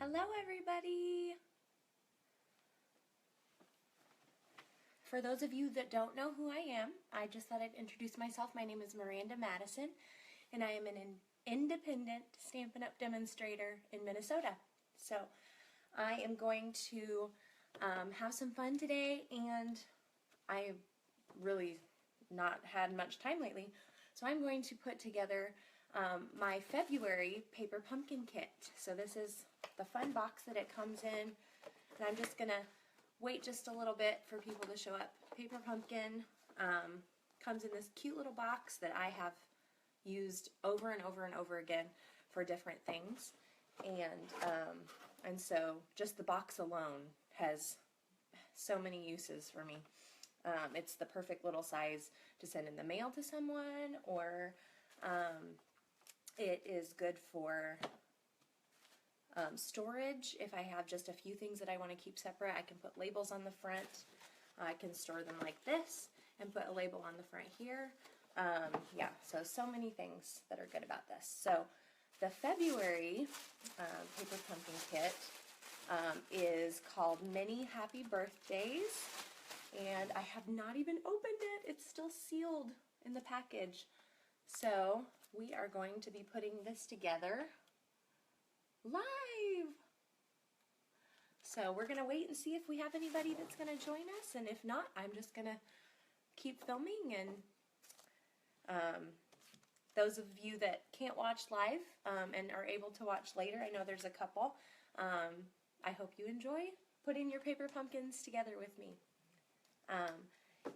Hello everybody! For those of you that don't know who I am, I just thought I'd introduce myself. My name is Miranda Madison, and I am an independent Stampin' Up! Demonstrator in Minnesota. So I am going to have some fun today, and I really not had much time lately, so I'm going to put together my February paper pumpkin kit. So this is the fun box that it comes in, and I'm just going to wait just a little bit for people to show up. Paper pumpkin comes in this cute little box that I have used over and over and over again for different things, and so just the box alone has so many uses for me. It's the perfect little size to send in the mail to someone, or it is good for storage. If I have just a few things that I want to keep separate, I can put labels on the front. I can store them like this and put a label on the front here. Yeah, so many things that are good about this. So the February paper pumpkin kit is called Many Happy Birthdays, and I have not even opened it. It's still sealed in the package. So we are going to be putting this together live. So we're going to wait and see if we have anybody that's going to join us, and if not, I'm just going to keep filming. And those of you that can't watch live and are able to watch later, I know there's a couple, I hope you enjoy putting your paper pumpkins together with me.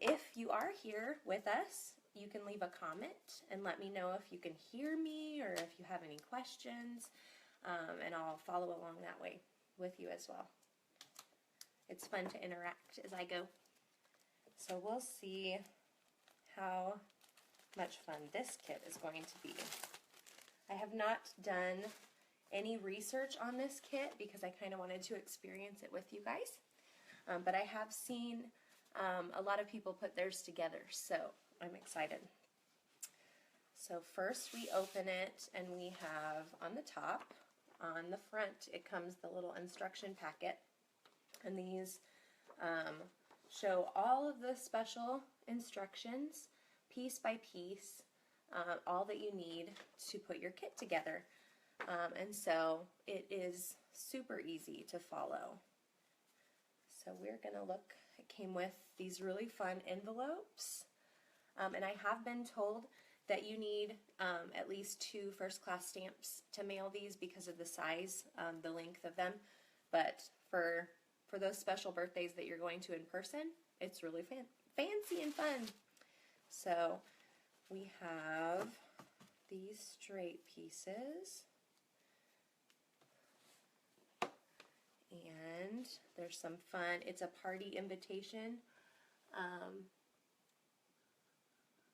If you are here with us, you can leave a comment and let me know if you can hear me or if you have any questions, and I'll follow along that way with you as well. It's fun to interact as I go. So we'll see how much fun this kit is going to be. I have not done any research on this kit because I kind of wanted to experience it with you guys, but I have seen a lot of people put theirs together, so I'm excited. So first we open it, and we have on the top, on the front, it comes the little instruction packet, and these show all of the special instructions, piece by piece, all that you need to put your kit together. And so it is super easy to follow. So we're going to look, it came with these really fun envelopes, and I have been told that you need at least 2 first-class stamps to mail these because of the size, the length of them, but for those special birthdays that you're going to in person, it's really fancy and fun. So we have these straight pieces, and there's some fun, it's a party invitation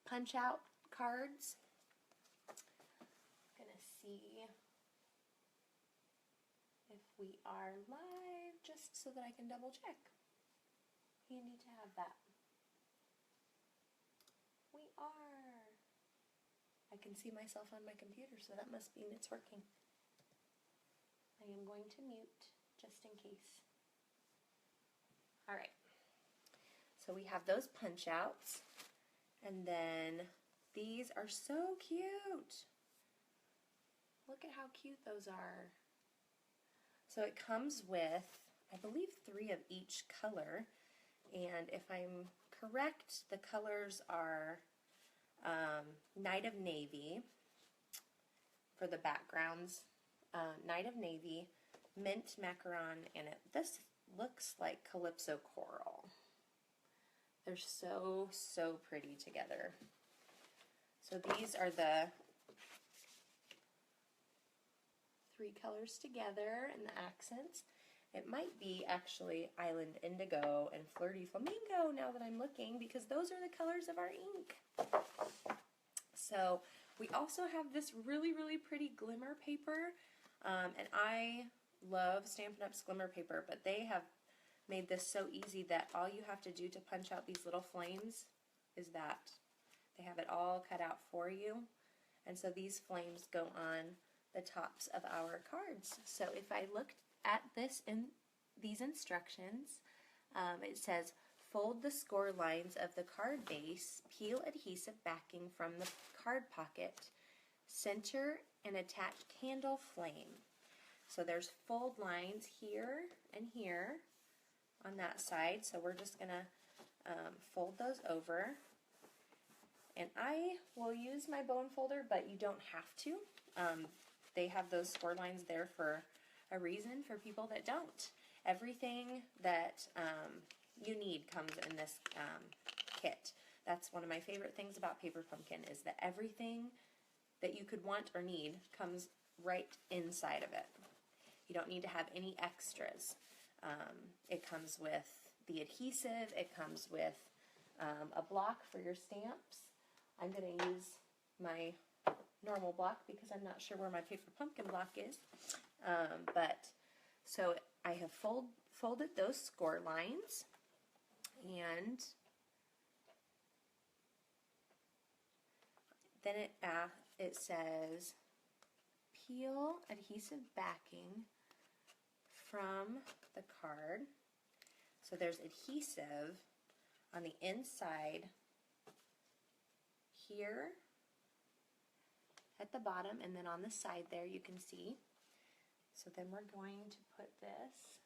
punch out cards. I'm gonna see if we are live just so that I can double check. Handy to have that. We are. I can see myself on my computer, so that must mean it's working. I am going to mute just in case. Alright, so we have those punch outs, and then these are so cute. Look at how cute those are. So it comes with, I believe, 3 of each color, and if I'm correct, the colors are Night of Navy for the backgrounds, Night of Navy, Mint Macaron, and this looks like Calypso Coral. They're so pretty together. So these are the 3 colors together and the accents. It might be actually Island Indigo and Flirty Flamingo now that I'm looking, because those are the colors of our ink. So we also have this really pretty glimmer paper, and I love Stampin' Up's glimmer paper, but they have made this so easy that all you have to do to punch out these little flames is that they have it all cut out for you, and so these flames go on the tops of our cards. So if I look at these instructions, it says fold the score lines of the card base, peel adhesive backing from the card pocket, center and attach candle flame. So there's fold lines here and here on that side, so we're just going to fold those over. And I will use my bone folder, but you don't have to. They have those score lines there for a reason for people that don't. Everything that you need comes in this kit. That's one of my favorite things about Paper Pumpkin, is that everything that you could want or need comes right inside of it. You don't need to have any extras. It comes with the adhesive, it comes with a block for your stamps. I'm going to use my normal block because I'm not sure where my Paper Pumpkin block is. So I have folded those score lines, and then it says peel adhesive backing from the card. So there's adhesive on the inside here at the bottom, and then on the side there you can see. So then we're going to put this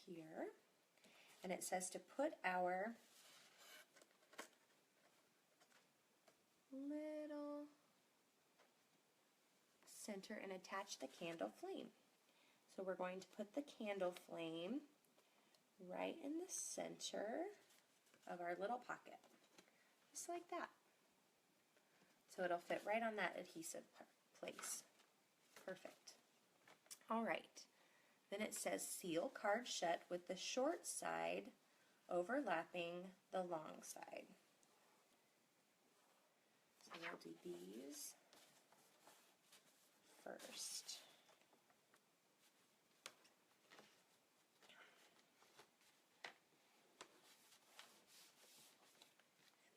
here, and it says to put our little center and attach the candle flame. So we're going to put the candle flame right in the center of our little pocket, just like that. So it'll fit right on that adhesive place. Perfect. All right. Then it says seal card shut with the short side overlapping the long side. So we'll do these first.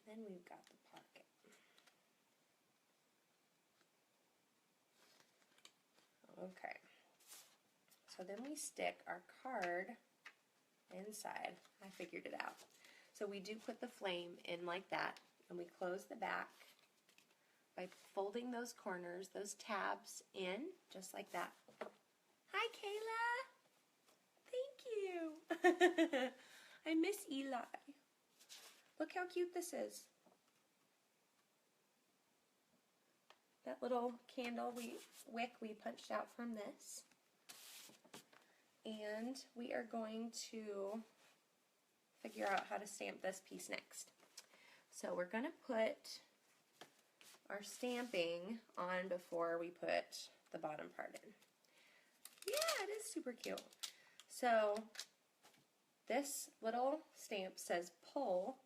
And then we've got the pocket. Okay. So then we stick our card inside. I figured it out. So we do put the flame in like that, and we close the back by folding those corners, those tabs in, just like that. Hi, Kayla. Thank you. I miss Eli. Look how cute this is. That little candle wick we punched out from this. And we are going to figure out how to stamp this piece next. So we're going to put our stamping on before we put the bottom part in. Yeah, it is super cute. So this little stamp says pull,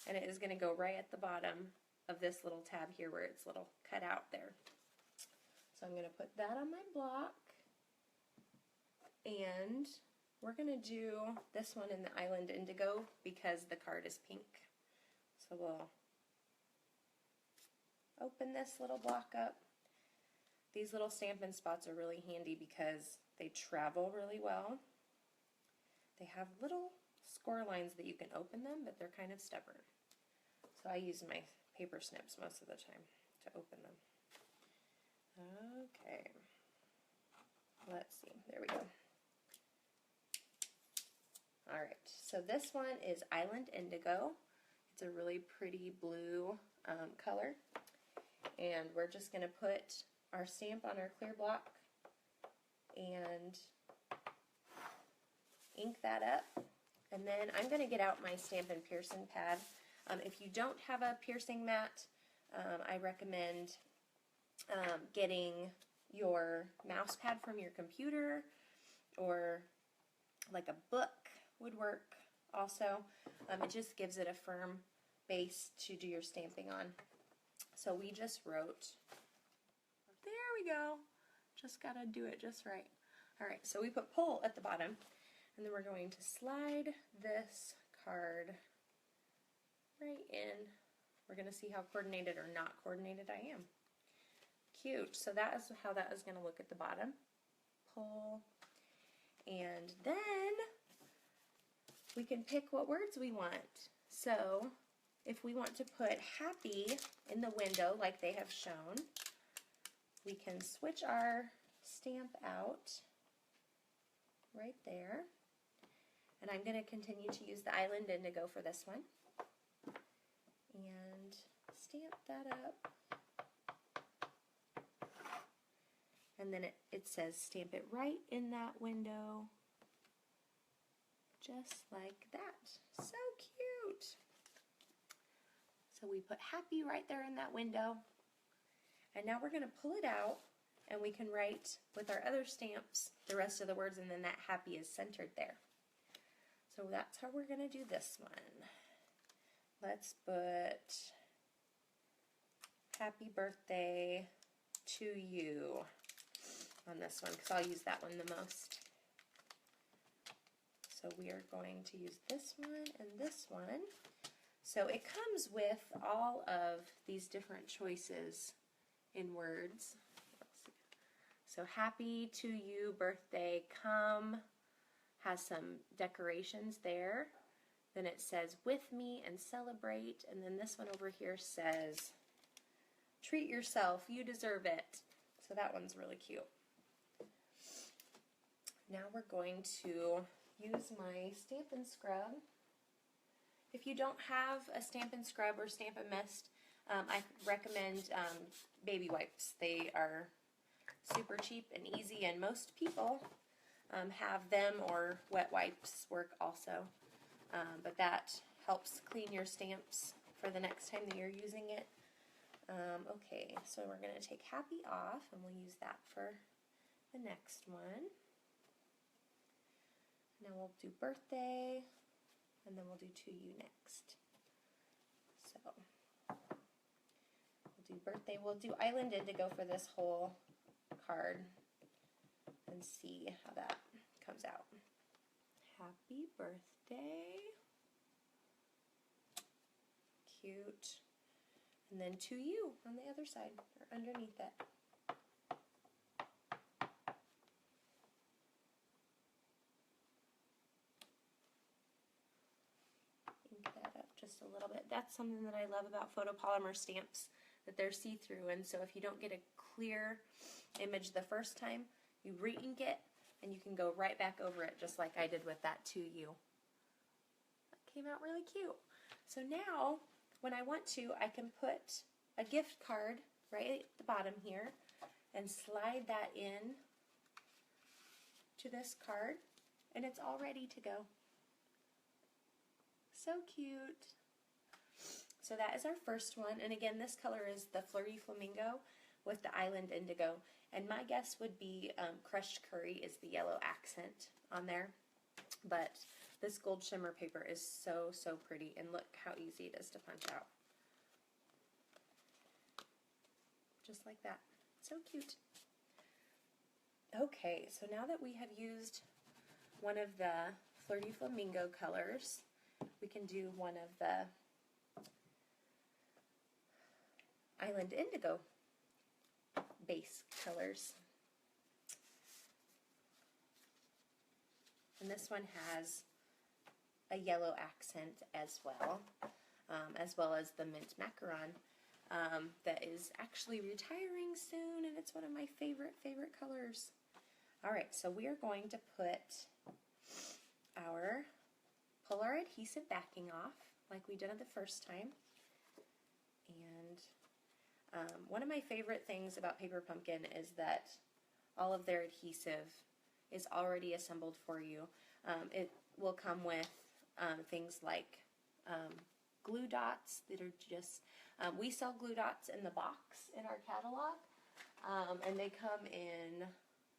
and it is going to go right at the bottom of this little tab here where it's little cut out there. So I'm going to put that on my block, and we're going to do this one in the Island Indigo because the card is pink. So we'll open this little block up. These little Stampin' Spots are really handy because they travel really well. They have little score lines that you can open them, but they're kind of stubborn. So I use my paper snips most of the time to open them. Okay, let's see, there we go. Alright, so this one is Island Indigo. It's a really pretty blue color. And we're just going to put our stamp on our clear block and ink that up. And then I'm going to get out my Stampin' Pearson pad. If you don't have a piercing mat, I recommend getting your mouse pad from your computer, or like a book would work also. It just gives it a firm base to do your stamping on. So we just wrote, there we go, just gotta do it just right. Alright, so we put pull at the bottom, and then we're going to slide this card right in. We're going to see how coordinated or not coordinated I am. cute. So that is how that is going to look at the bottom. Pull. And then we can pick what words we want. So if we want to put happy in the window like they have shown, we can switch our stamp out right there. And I'm going to continue to use the Island Indigo for this one. And stamp that up. And then it says stamp it right in that window. Just like that. So cute. So we put happy right there in that window. And now we're going to pull it out and we can write with our other stamps the rest of the words, and then that happy is centered there. So that's how we're going to do this one. Let's put happy birthday to you on this one because I'll use that one the most. So we are going to use this one and this one. So it comes with all of these different choices in words. So happy to you, birthday, come, has some decorations there. Then it says with me and celebrate. And then this one over here says treat yourself, you deserve it. So that one's really cute. Now we're going to use my Stampin' Scrub. If you don't have a Stampin' Scrub or Stampin' Mist, I recommend baby wipes. They are super cheap and easy, and most people have them, or wet wipes work also. But that helps clean your stamps for the next time that you're using it. Okay, so we're going to take happy off, and we'll use that for the next one. Now we'll do birthday, and then we'll do to you next. So we'll do birthday. We'll do Island Indigo for this whole card and see how that comes out. Happy birthday. Cute. And then to you on the other side, or underneath it. Ink that up just a little bit. That's something that I love about photopolymer stamps, that they're see-through, and so if you don't get a clear image the first time, you re-ink it and you can go right back over it, just like I did with that to you. That came out really cute. So now when I want to, I can put a gift card right at the bottom here and slide that in to this card, and it's all ready to go. So cute. So that is our first one, and again, this color is the Flirty Flamingo with the Island Indigo, and my guess would be Crushed Curry is the yellow accent on there, but this gold shimmer paper is so, so pretty, and look how easy it is to punch out. Just like that. So cute. Okay, so now that we have used one of the Flirty Flamingo colors, we can do one of the Island Indigo base colors. And this one has a yellow accent as well as the mint macaron that is actually retiring soon, and it's one of my favorite colors. Alright, so we are going to pull our adhesive backing off like we did it the first time. And one of my favorite things about Paper Pumpkin is that all of their adhesive is already assembled for you. It will come with things like glue dots that are just, we sell glue dots in the box in our catalog, and they come in,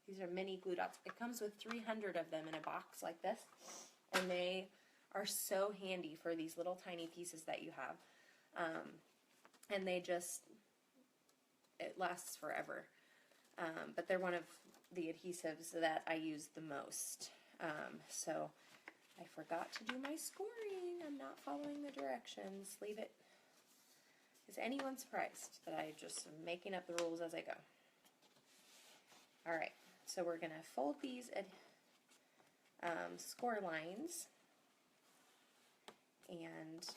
these are mini glue dots. It comes with 300 of them in a box like this, and they are so handy for these little tiny pieces that you have. And they just, it lasts forever. But they're one of the adhesives that I use the most. So I forgot to do my scoring. I'm not following the directions. Leave it. Is anyone surprised that I just am making up the rules as I go? All right, so we're going to fold these score lines, and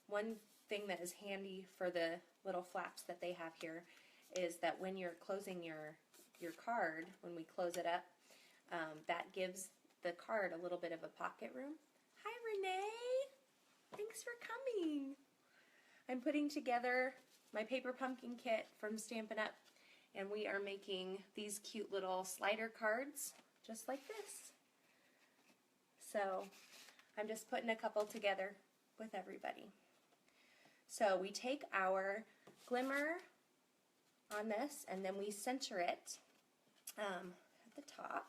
one thing that is handy for the little flaps that they have here is that when you're closing your card, when we close it up, that gives the card a little bit of a pocket room. Hi, Renee! Thanks for coming! I'm putting together my paper pumpkin kit from Stampin' Up, and we are making these cute little slider cards just like this. So I'm just putting a couple together with everybody. So we take our glimmer on this and then we center it at the top.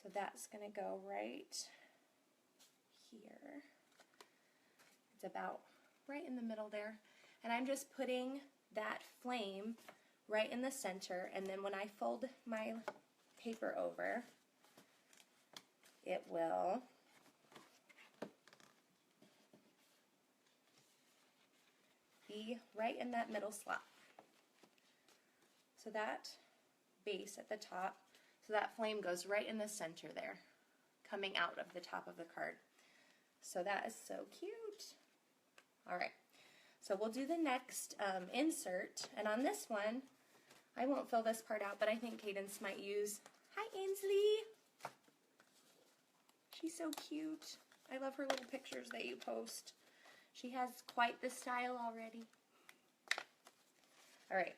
So that's going to go right here. It's about right in the middle there. And I'm just putting that flame right in the center, and then when I fold my paper over, it will be right in that middle slot. So that base at the top, so that flame goes right in the center there, coming out of the top of the card. So that is so cute. All right, so we'll do the next insert, and on this one, I won't fill this part out, but I think Cadence might use, hi Ainsley! She's so cute. I love her little pictures that you post. She has quite the style already. All right,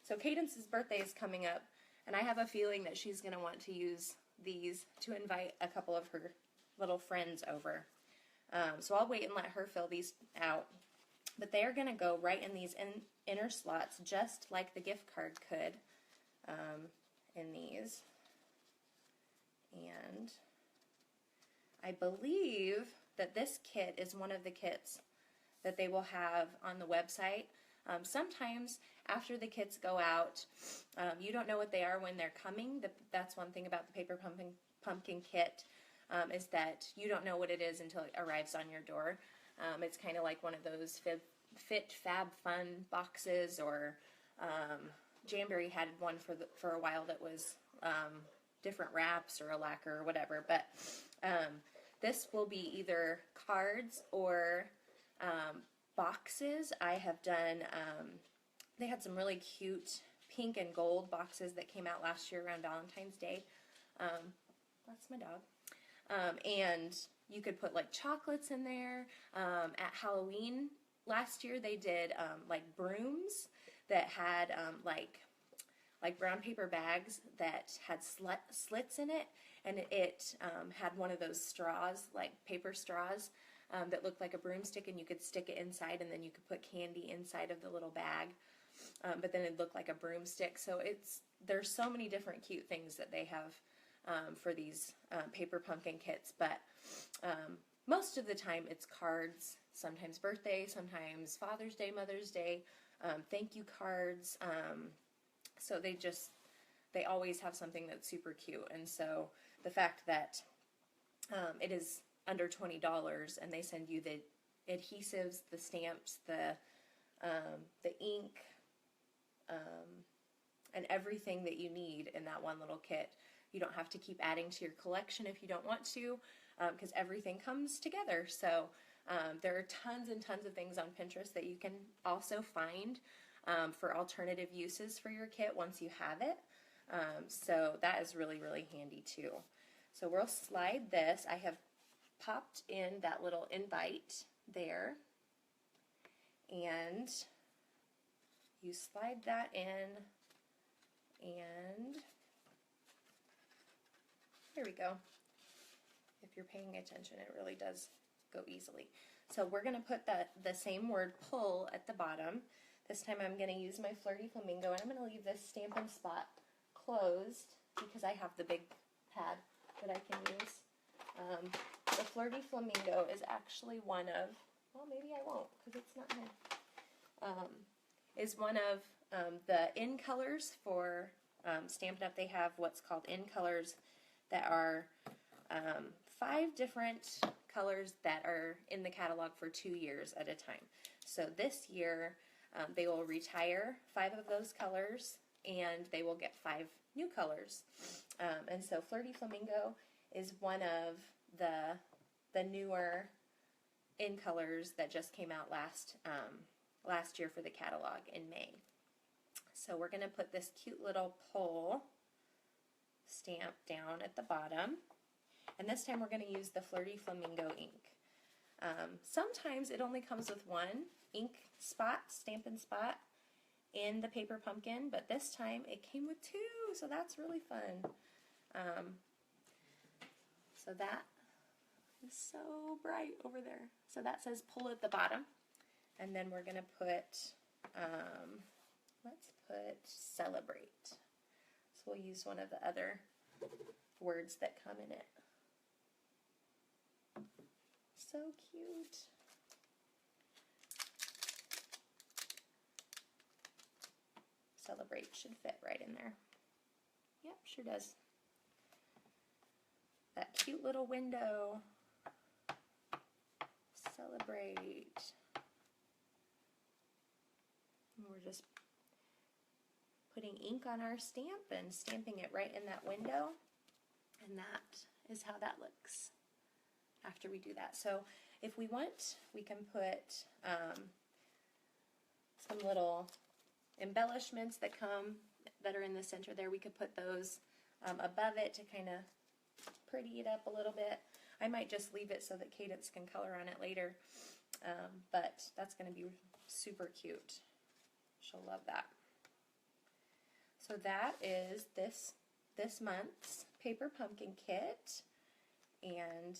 so Cadence's birthday is coming up, and I have a feeling that she's going to want to use these to invite a couple of her little friends over. So I'll wait and let her fill these out. But they are going to go right in these inner slots, just like the gift card could in these. And I believe that this kit is one of the kits that they will have on the website. Sometimes after the kits go out, you don't know what they are when they're coming. That's one thing about the paper pumpkin kit, is that you don't know what it is until it arrives on your door. It's kind of like one of those Fit Fab Fun boxes, or Jamboree had one for a while that was different wraps or a lacquer or whatever. But this will be either cards or boxes. I have done, they had some really cute pink and gold boxes that came out last year around Valentine's Day. That's my dog. And you could put like chocolates in there. At Halloween last year they did like brooms that had like brown paper bags that had slits in it, and it had one of those straws, like paper straws, that looked like a broomstick, and you could stick it inside, and then you could put candy inside of the little bag, but then it looked like a broomstick. So there's so many different cute things that they have for these paper pumpkin kits, but most of the time it's cards, sometimes birthday, sometimes Father's Day, Mother's Day, thank you cards. So they always have something that's super cute. And so the fact that it is under $20 and they send you the adhesives, the stamps, the ink, and everything that you need in that one little kit. You don't have to keep adding to your collection if you don't want to, because everything comes together. So there are tons and tons of things on Pinterest that you can also find for alternative uses for your kit once you have it. So that is really, really handy too. So we'll slide this. I have popped in that little invite there, and you slide that in, and there we go. If you're paying attention, it really does go easily. So we're going to put the same word pull at the bottom. This time I'm going to use my Flirty Flamingo, and I'm going to leave this Stampin' Spot closed because I have the big pad that I can use. The Flirty Flamingo is actually one of, well, maybe I won't because it's not here, is one of the in colors for Stampin' Up. They have what's called in colors that are 5 different colors that are in the catalog for 2 years at a time. So this year they will retire 5 of those colors and they will get 5 new colors. And so Flirty Flamingo is one of the newer in colors that just came out last year for the catalog in May. So we're going to put this cute little pole stamp down at the bottom, and this time we're going to use the Flirty Flamingo ink. Sometimes it only comes with one ink spot, Stampin' Spot, in the paper pumpkin, but this time it came with 2, so that's really fun. So that is so bright over there. So that says pull at the bottom, and then we're going to put, let's put celebrate. So we'll use one of the other words that come in it. So cute. Celebrate should fit right in there. Yep, sure does. That cute little window. Celebrate. And we're just putting ink on our stamp and stamping it right in that window. And that is how that looks after we do that. So if we want, we can put some little embellishments that are in the center there. We could put those above it to kind of pretty it up a little bit. I might just leave it so that Cadence can color on it later, but that's going to be super cute. She'll love that. So that is this month's Paper Pumpkin Kit, and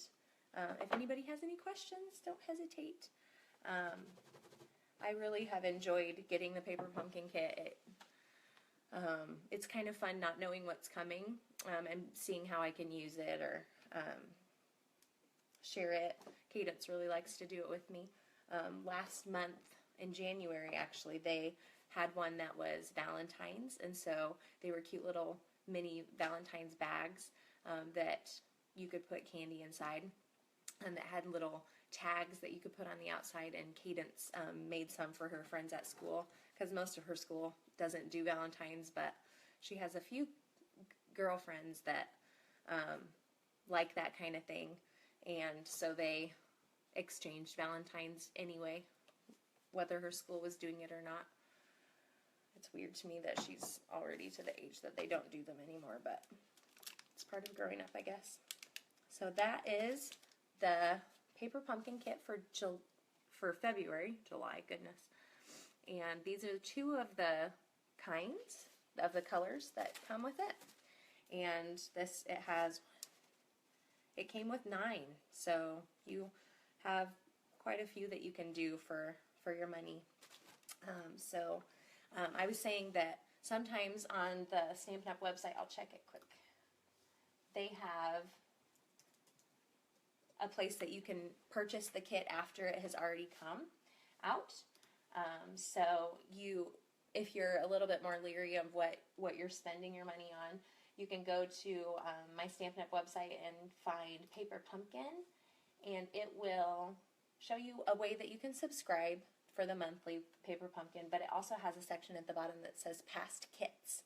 if anybody has any questions, don't hesitate. I really have enjoyed getting the Paper Pumpkin Kit. It's kind of fun not knowing what's coming and seeing how I can use it or share it. Cadence really likes to do it with me. Last month in January, actually, they had one that was Valentine's, and so they were cute little mini Valentine's bags that you could put candy inside, and that had little tags that you could put on the outside, and Cadence made some for her friends at school, because most of her school doesn't do Valentine's, but she has a few girlfriends that like that kind of thing, and so they exchanged Valentine's anyway, whether her school was doing it or not. It's weird to me that she's already to the age that they don't do them anymore, but it's part of growing up, I guess. So that is the Paper Pumpkin Kit for February, July, goodness. And these are 2 of the kinds of the colors that come with it. And it came with 9, so you have quite a few that you can do for your money. I was saying that sometimes on the Stampin' Up! Website, I'll check it quick, they have a place that you can purchase the kit after it has already come out. If you're a little bit more leery of what you're spending your money on, you can go to my Stampin' Up! Website and find Paper Pumpkin, and it will show you a way that you can subscribe for the monthly Paper Pumpkin, but it also has a section at the bottom that says past kits.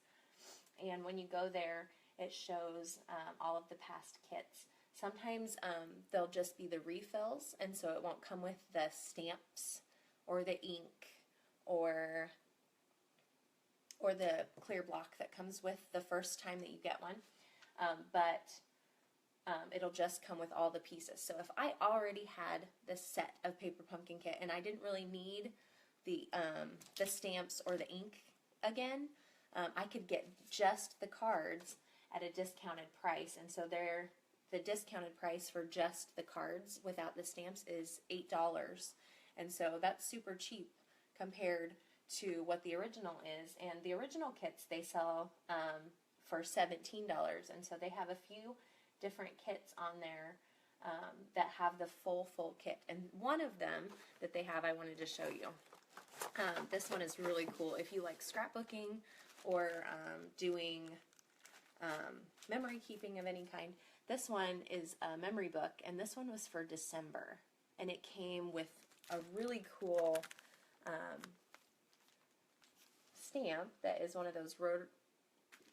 And when you go there, it shows all of the past kits. Sometimes they'll just be the refills, and so it won't come with the stamps or the ink or the clear block that comes with the first time that you get one. But it'll just come with all the pieces. So if I already had this set of Paper Pumpkin Kit and I didn't really need the stamps or the ink again, I could get just the cards at a discounted price. And so the discounted price for just the cards without the stamps is $8. And so that's super cheap compared to what the original is. And the original kits they sell for $17. And so they have a few different kits on there that have the full kit. And one of them that they have I wanted to show you. This one is really cool if you like scrapbooking or doing memory keeping of any kind. This one is a memory book, and this one was for December, and it came with a really cool stamp that is one of those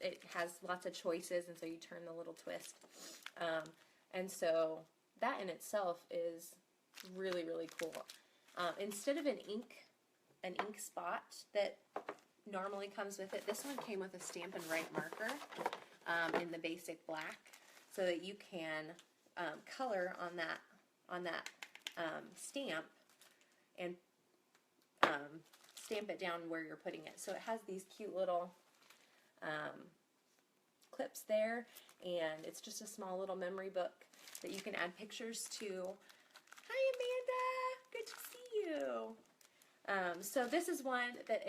it has lots of choices, and so you turn the little twist. And so that in itself is really, really cool. Instead of an ink spot that normally comes with it, this one came with a Stampin' Write marker in the basic black, so that you can color on that stamp and stamp it down where you're putting it. So it has these cute little clips there, and it's just a small little memory book that you can add pictures to. Hi, Amanda! Good to see you. So this is one that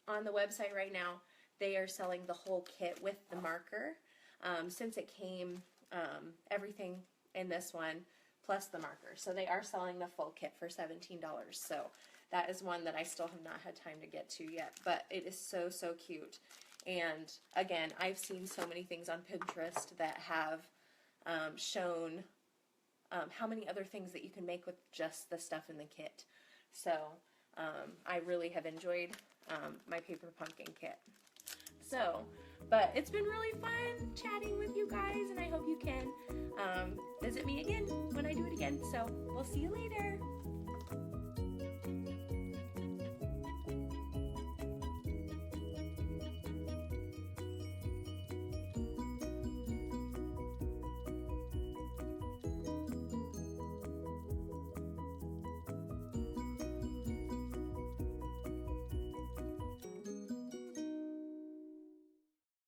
on the website right now, they are selling the whole kit with the marker. Since it came, everything in this one plus the marker. So they are selling the full kit for $17. So that is one that I still have not had time to get to yet, but it is so, so cute. And again, I've seen so many things on Pinterest that have shown how many other things that you can make with just the stuff in the kit. So I really have enjoyed my paper pumpkin kit. So, but it's been really fun chatting with you guys, and I hope you can visit me again when I do it again. So we'll see you later.